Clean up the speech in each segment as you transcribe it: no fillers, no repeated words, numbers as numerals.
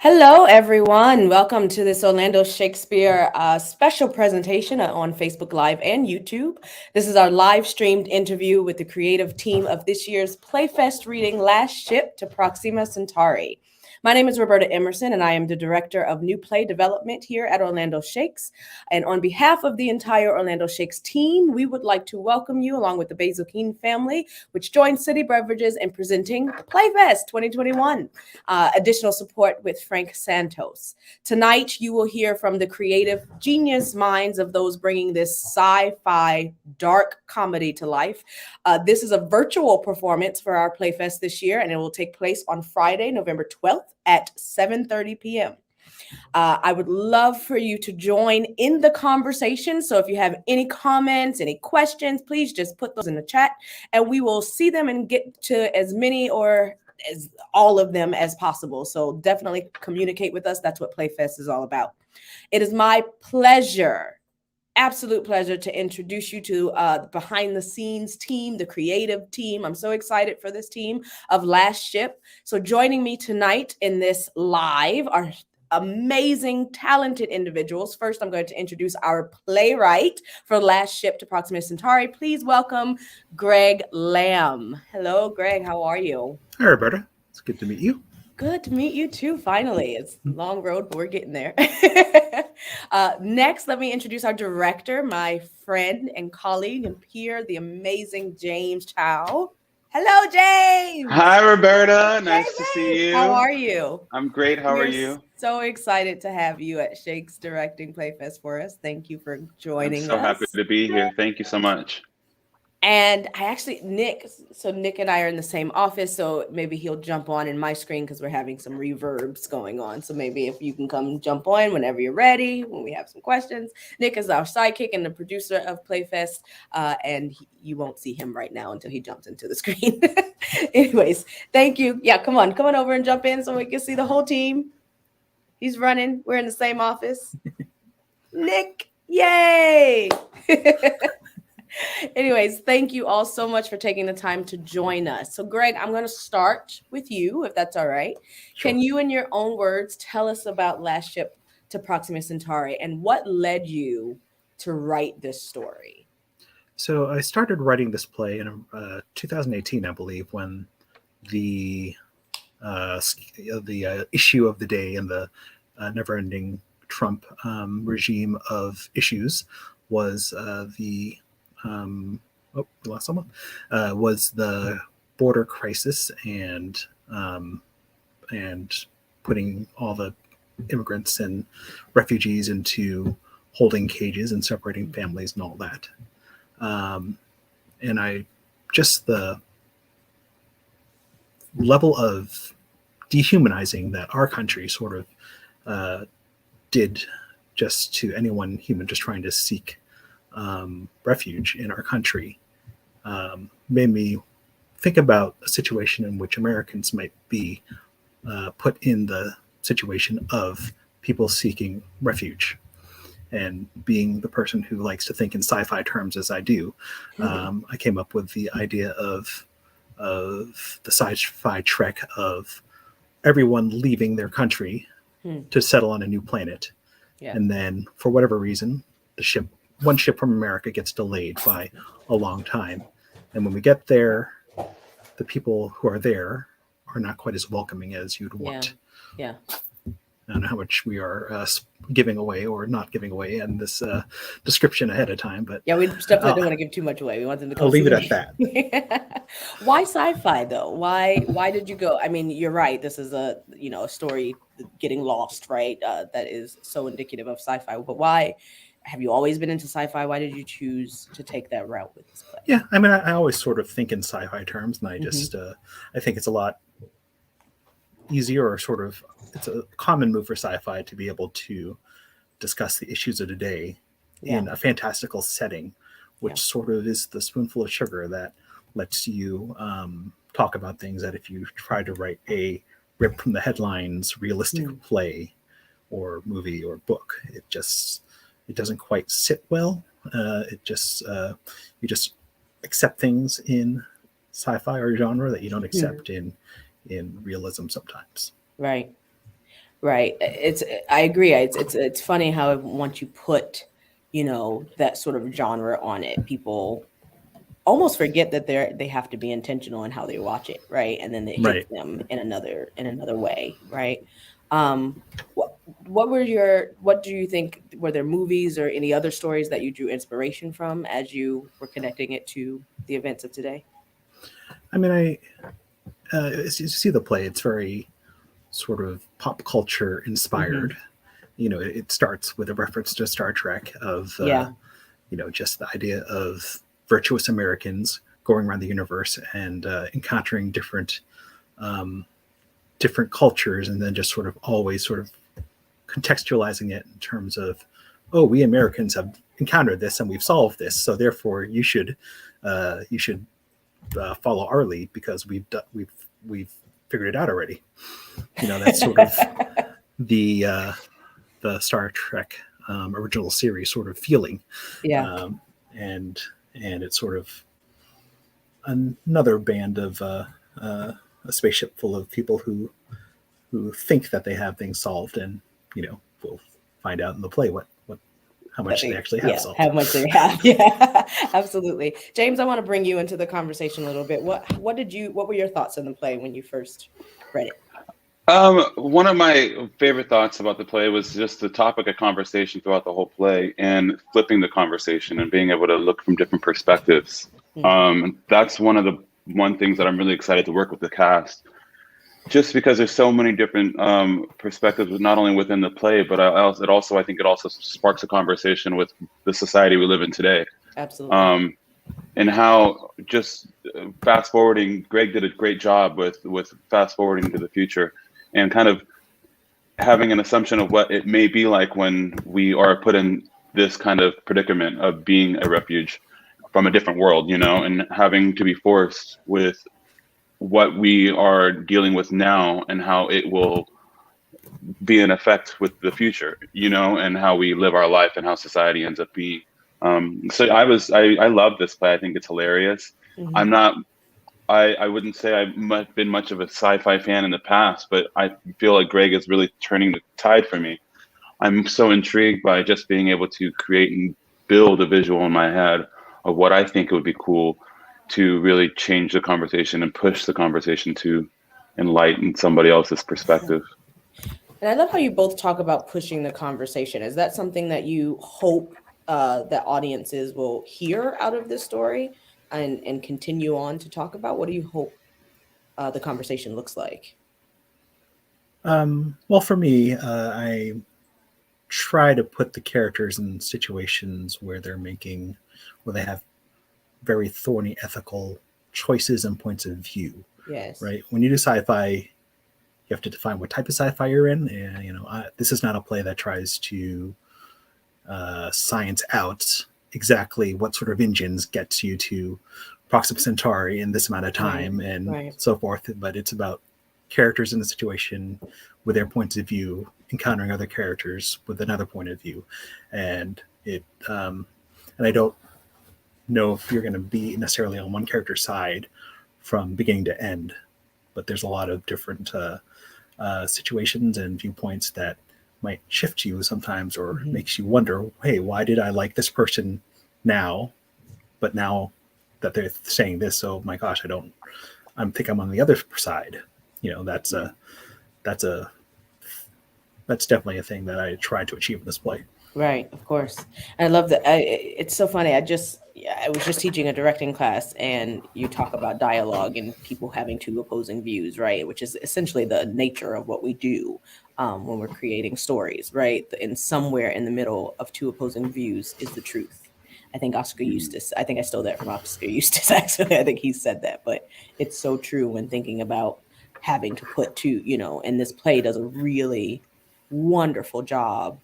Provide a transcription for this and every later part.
Hello, everyone. Welcome to this Orlando Shakespeare special presentation on Facebook Live and YouTube. This is our live streamed interview with the creative team of this year's PlayFest reading Last Ship to Proxima Centauri. My name is Roberta Emerson, and I am the Director of New Play Development here at Orlando Shakes. And on behalf of the entire Orlando Shakes team, we would like to welcome you along with the Basel-Keine Family, which joins City Beverages in presenting PlayFest 2021. Additional support with Frank Santos. Tonight, you will hear from the creative genius minds of those bringing this sci-fi dark comedy to life. This is a virtual performance for our PlayFest this year, and it will take place on Friday, November 12th at 7:30 p.m. I would love for you to join in the conversation. So if you have any comments, any questions, please just put those in the chat and we will see them and get to as many or as all of them as possible. So definitely communicate with us. That's what PlayFest is all about. It is my pleasure, absolute pleasure, to introduce you to the behind the scenes team, the creative team. I'm so excited for this team of Last Ship. So joining me tonight in this live are amazing, talented individuals. First, I'm going to introduce our playwright for Last Ship to Proxima Centauri. Please welcome Greg Lam. Hello, Greg. How are you? Hi, Roberta. It's good to meet you. Good to meet you too, finally. It's a long road, but we're getting there. Next, let me introduce our director, my friend and colleague and peer, the amazing James Tuuao. Hello, James. Hi, Roberta. Nice to see you. How are you? I'm great. How are you? So excited to have you at Shakes directing PlayFest for us. Thank you for joining us. I'm so happy to be here. Thank you so much. And Nick and I are in the same office, so maybe he'll jump on in my screen because we're having some reverbs going on. So maybe if you can come jump on whenever you're ready, when we have some questions. Nick is our sidekick and the producer of PlayFest, and you won't see him right now until he jumps into the screen. Anyways, thank you. Yeah, come on over and jump in so we can see the whole team. He's running. We're in the same office. Nick, yay! Anyways, thank you all so much for taking the time to join us. So, Greg, I'm going to start with you, if that's all right. Sure. Can you, in your own words, tell us about Last Ship to Proxima Centauri and what led you to write this story? So I started writing this play in 2018, I believe, when the issue of the day in the never-ending Trump regime of issues was we lost someone, was the border crisis and putting all the immigrants and refugees into holding cages and separating families and all that. And the level of dehumanizing that our country sort of did just to anyone human just trying to seek refuge in our country made me think about a situation in which Americans might be put in the situation of people seeking refuge. And being the person who likes to think in sci-fi terms as I do, I came up with the idea of the sci-fi trek of everyone leaving their country to settle on a new planet. Yeah. And then for whatever reason, one ship from America gets delayed by a long time. And when we get there, the people who are there are not quite as welcoming as you'd want. Yeah. I don't know how much we are giving away or not giving away in this description ahead of time, but yeah, we definitely don't want to give too much away. We want them to. I'll leave it at that. Why sci-fi though? Why did you go? I mean, you're right. This is a story getting lost, right? That is so indicative of sci-fi. But why? Have you always been into sci-fi? Why did you choose to take that route with this play? Yeah, I mean, I always sort of think in sci-fi terms, and I just I think it's a lot easier, or sort of it's a common move for sci-fi to be able to discuss the issues of the day in a fantastical setting, which sort of is the spoonful of sugar that lets you talk about things that if you try to write a rip from the headlines realistic play or movie or book, it doesn't quite sit well. You just accept things in sci-fi or genre that you don't accept in realism sometimes. Right. Right. I agree. It's funny how once you put, that sort of genre on it, people almost forget that they have to be intentional in how they watch it, right? And then it hits Right. them in another way, right? Um, what do you think, were there movies or any other stories that you drew inspiration from as you were connecting it to the events of today? I mean, as you see the play, it's very sort of pop culture Hmm. inspired. It starts with a reference to Star Trek of, Yeah. just the idea of virtuous Americans going around the universe and encountering um, different cultures, and then just sort of always sort of contextualizing it in terms of, oh, we Americans have encountered this and we've solved this, so therefore you should follow our lead because we've figured it out already. That's sort of the Star Trek original series sort of feeling, Yeah. um, and it's sort of another band of a spaceship full of people who think that they have things solved, and we'll find out in the play what how much they actually have solved. How much they have. Yeah, absolutely. James, I want to bring you into the conversation a little bit. What were your thoughts on the play when you first read it? One of my favorite thoughts about the play was just the topic of conversation throughout the whole play and flipping the conversation and being able to look from different perspectives. That's one things that I'm really excited to work with the cast, just because there's so many different perspectives, not only within the play, but I think it also sparks a conversation with the society we live in today. Absolutely. And how just fast forwarding, Greg did a great job with fast forwarding to the future and kind of having an assumption of what it may be like when we are put in this kind of predicament of being a refuge from a different world, and having to be forced with what we are dealing with now and how it will be in effect with the future, and how we live our life and how society ends up being. So I love this play. I think it's hilarious. I'm not, I wouldn't say I've been much of a sci-fi fan in the past, but I feel like Greg is really turning the tide for me. I'm so intrigued by just being able to create and build a visual in my head of what I think it would be cool to really change the conversation and push the conversation to enlighten somebody else's perspective. And I love how you both talk about pushing the conversation. Is that something that you hope that audiences will hear out of this story and continue on to talk about? What do you hope the conversation looks like? Well, for me, I try to put the characters in situations where they have very thorny ethical choices and points of view. Yes. Right. When you do sci-fi, you have to define what type of sci-fi you're in, and this is not a play that tries to science out exactly what sort of engines gets you to Proxima Centauri in this amount of time and so forth. But it's about characters in the situation with their points of view, encountering other characters with another point of view, and I don't know if you're going to be necessarily on one character's side from beginning to end, but there's a lot of different situations and viewpoints that might shift you sometimes, or makes you wonder, hey, why did I like this person now, but now that they're saying this, oh my gosh, I think I'm on the other side. That's definitely a thing that I tried to achieve in this play. Right, of course. I love that. It's so funny. I was just teaching a directing class, and you talk about dialogue and people having two opposing views, right? Which is essentially the nature of what we do when we're creating stories, right? And somewhere in the middle of two opposing views is the truth. I think Oscar Eustace, I think I stole that from Oscar Eustace, actually. I think he said that, but it's so true when thinking about having to put two, and this play does a really wonderful job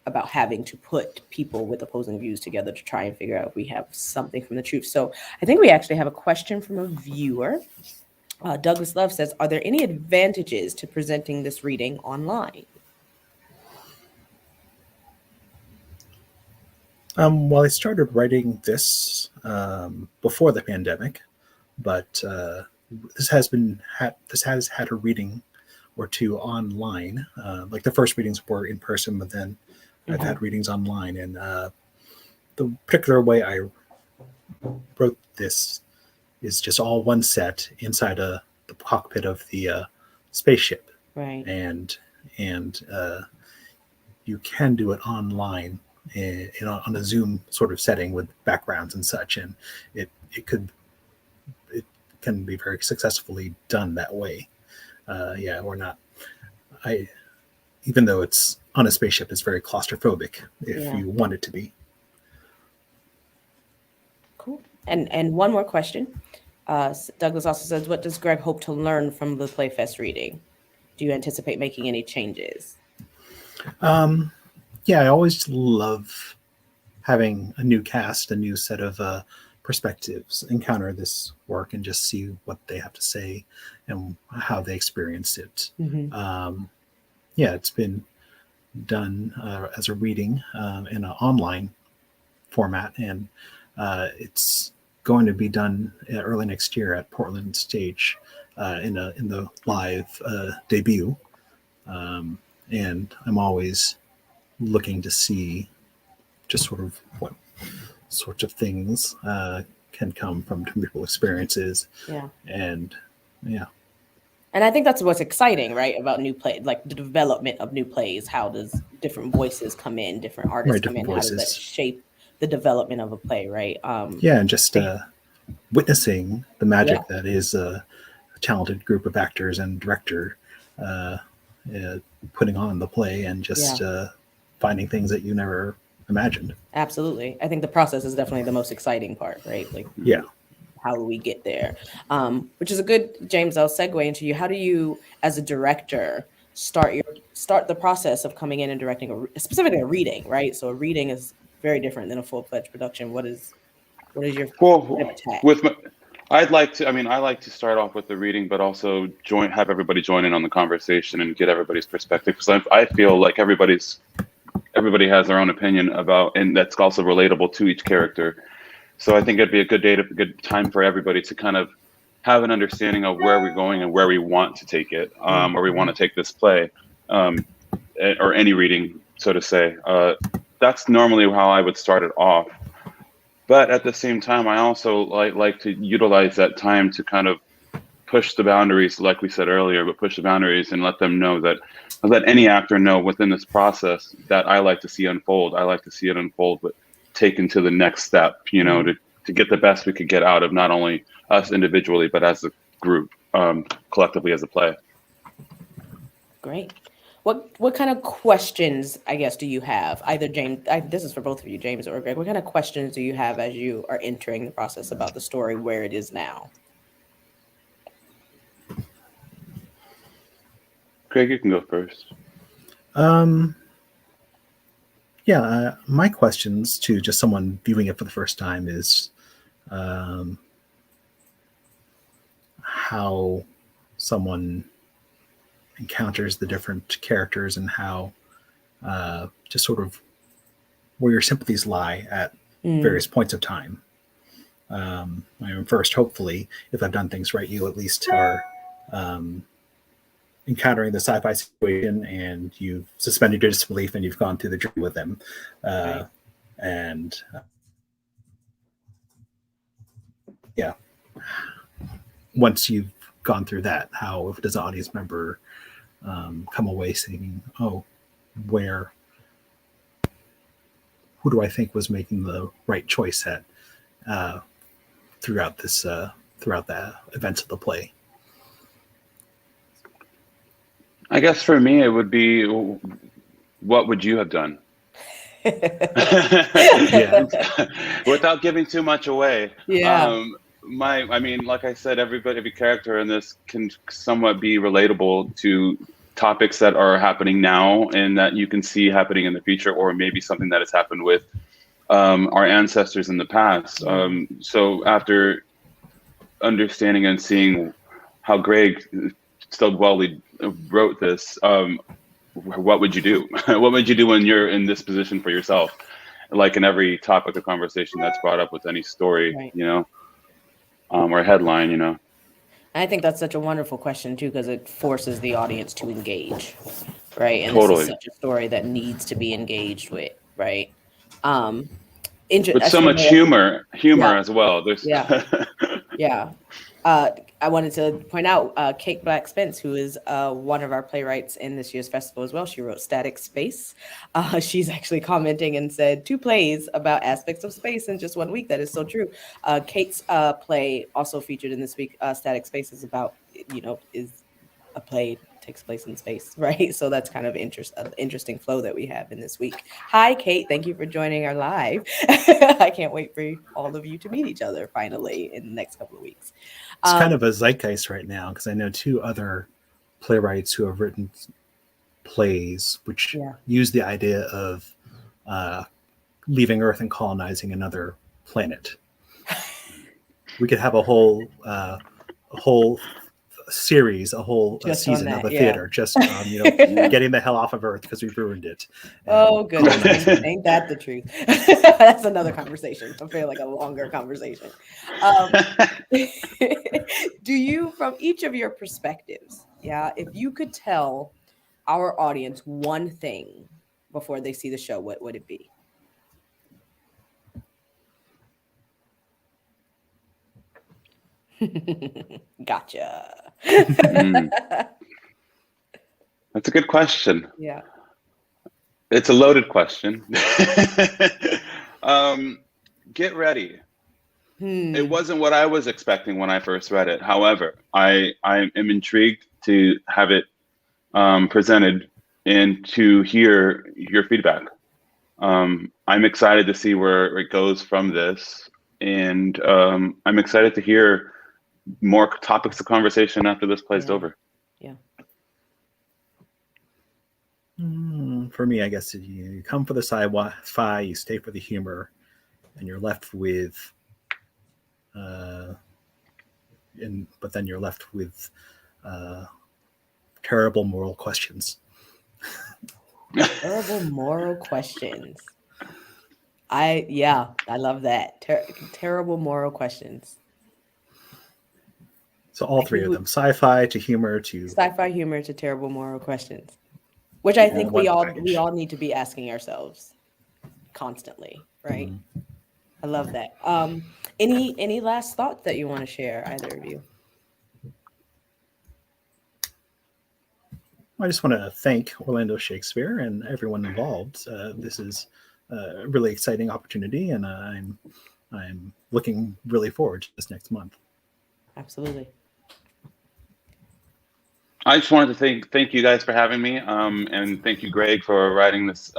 about having to put people with opposing views together to try and figure out if we have something from the truth. So I think we actually have a question from a viewer. Douglas Love says, are there any advantages to presenting this reading online? Well, I started writing this before the pandemic, but this has had a reading or two online. Like the first readings were in person, but then I've had readings online. And the particular way I wrote this is just all one set inside the cockpit of the spaceship. Right. And you can do it online on a Zoom sort of setting with backgrounds and such, and it can be very successfully done that way. Or not. Even though it's on a spaceship, it's very claustrophobic if you want it to be. Cool. And one more question. Douglas also says, what does Greg hope to learn from the PlayFest reading? Do you anticipate making any changes? I always love having a new cast, a new set of perspectives, encounter this work and just see what they have to say and how they experience it. It's been done as a reading in an online format, and it's going to be done early next year at Portland Stage in the live debut. And I'm always looking to see just sort of what sorts of things can come from people's experiences. And I think that's what's exciting, right, about new play, like the development of new plays. How does different voices come in, different artists come in? How does that shape the development of a play, right? And just witnessing the magic that is a talented group of actors and director putting on the play, and just finding things that you never imagined. Absolutely. I think the process is definitely the most exciting part, right? Like, how do we get there? Which is a good, James, I'll segue into you. How do you, as a director, start the process of coming in and directing specifically a reading, right? So a reading is very different than a full-fledged production. What is your attack? I like to start off with the reading, but also have everybody join in on the conversation and get everybody's perspective, because I feel like everybody has their own opinion about, and that's also relatable to each character. So I think it'd be a good time for everybody to kind of have an understanding of where we're going and where we want to take it, or we want to take this play, or any reading, so to say. That's normally how I would start it off. But at the same time, I also like to utilize that time to kind of push the boundaries, like we said earlier, but push the boundaries and let any actor know within this process that I like to see unfold. I like to see it unfold, but taken to the next step, to get the best we could get out of not only us individually, but as a group, collectively as a play. Great. What kind of questions, I guess, do you have? Either James, this is for both of you, James or Greg. What kind of questions do you have as you are entering the process about the story where it is now? Greg, you can go first. My questions to just someone viewing it for the first time is how someone encounters the different characters, and how just sort of where your sympathies lie at various points of time. First, hopefully, if I've done things right, you at least are encountering the sci-fi situation, and you've suspended your disbelief and you've gone through the journey with them. Once you've gone through that, how does an audience member come away saying, who do I think was making the right choice throughout the events of the play? I guess for me, it would be, what would you have done? Without giving too much away. Like I said, every character in this can somewhat be relatable to topics that are happening now and that you can see happening in the future, or maybe something that has happened with our ancestors in the past. So after understanding and seeing how Greg so well wrote this, what would you do? What would you do when you're in this position for yourself? Like in every topic of conversation that's brought up with any story, or headline, I think that's such a wonderful question too, because it forces the audience to engage, right? And this Totally. is such a story that needs to be engaged with, right? With so So much humor yeah, as well. There's yeah, yeah. I wanted to point out Kate Black Spence, who is one of our playwrights in this year's festival as well. She wrote Static Space. She's actually commenting and said 2 plays about aspects of space in just 1 week. That is so true. Kate's play also featured in this week. Static Space is about, is a play takes place in space, right? So that's kind of interesting flow that we have in this week. Hi, Kate. Thank you for joining our live. I can't wait for all of you to meet each other finally in the next couple of weeks. It's kind of a zeitgeist right now because I know 2 other playwrights who have written plays which use the idea of leaving Earth and colonizing another planet. We could have a whole series, a whole season of a theater just on getting the hell off of Earth because we've ruined it. Oh goodness, ain't that the truth? That's another conversation. I feel like a longer conversation. Do you, from each of your perspectives, if you could tell our audience one thing before they see the show, what would it be? Gotcha. That's a good question. Yeah. It's a loaded question. Get ready. It wasn't what I was expecting when I first read it. However, I am intrigued to have it presented and to hear your feedback. I'm excited to see where it goes from this. And I'm excited to hear more topics of conversation after this play's over. Yeah. For me, I guess you come for the sci-fi, you stay for the humor, and you're left with, but then you're left with terrible moral questions. Terrible moral questions. I love that. Terrible moral questions. So all 3 of them, sci-fi to humor to terrible moral questions, which I think we all need to be asking ourselves constantly, right? Mm-hmm. I love that. Any last thoughts that you want to share, either of you? I just want to thank Orlando Shakespeare and everyone involved. This is a really exciting opportunity, and I'm looking really forward to this next month. Absolutely. I just wanted to thank you guys for having me, and thank you, Greg, for writing this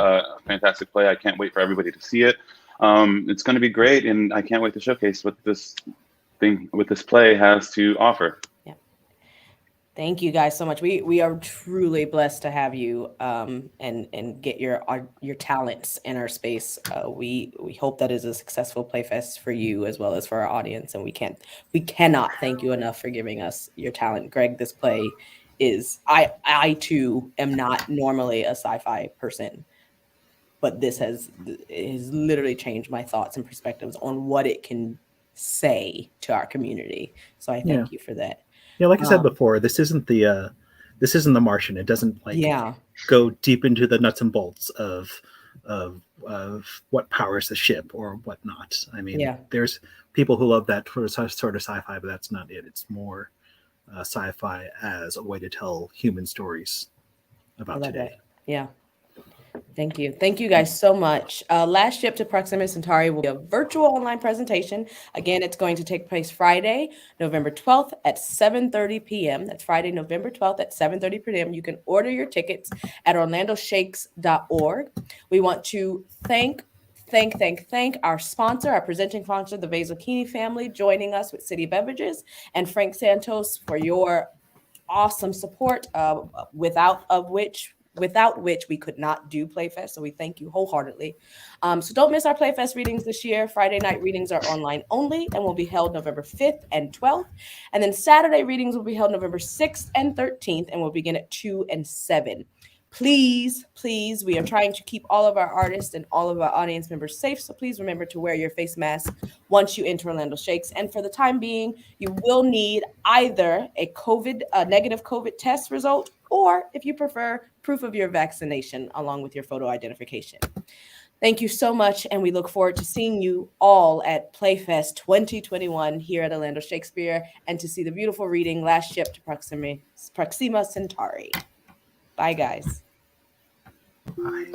fantastic play. I can't wait for everybody to see it. It's going to be great, and I can't wait to showcase what this play has to offer. Yeah. Thank you guys so much. We are truly blessed to have you and get your talents in our space. We hope that is a successful PlayFest for you as well as for our audience, and we cannot thank you enough for giving us your talent. Greg, this play is, I too am not normally a sci-fi person, but this has literally changed my thoughts and perspectives on what it can say to our community. So I thank you for that. Yeah, like I said before, this isn't the Martian. It doesn't go deep into the nuts and bolts of what powers the ship or whatnot. I mean, there's people who love that sort of sci-fi, but that's not it. It's more sci-fi as a way to tell human stories about today. Yeah. Thank you. Thank you guys so much. Last ship to Proxima Centauri will be a virtual online presentation. Again, it's going to take place Friday, November 12th at 7:30 p.m. That's Friday, November 12th at 7:30 p.m. You can order your tickets at orlandoshakes.org. We want to thank our sponsor, our presenting sponsor, the Basel-Keine Family, joining us with City Beverages, and Frank Santos for your awesome support, without which we could not do PlayFest. So we thank you wholeheartedly. So don't miss our PlayFest readings this year. Friday night readings are online only and will be held November 5th and 12th. And then Saturday readings will be held November 6th and 13th and will begin at 2 and 7. Please, we are trying to keep all of our artists and all of our audience members safe. So please remember to wear your face mask once you enter Orlando Shakes. And for the time being, you will need either a negative COVID test result, or if you prefer, proof of your vaccination along with your photo identification. Thank you so much, and we look forward to seeing you all at PlayFest 2021 here at Orlando Shakespeare, and to see the beautiful reading Last Ship to Proxima Centauri. Bye, guys. Bye.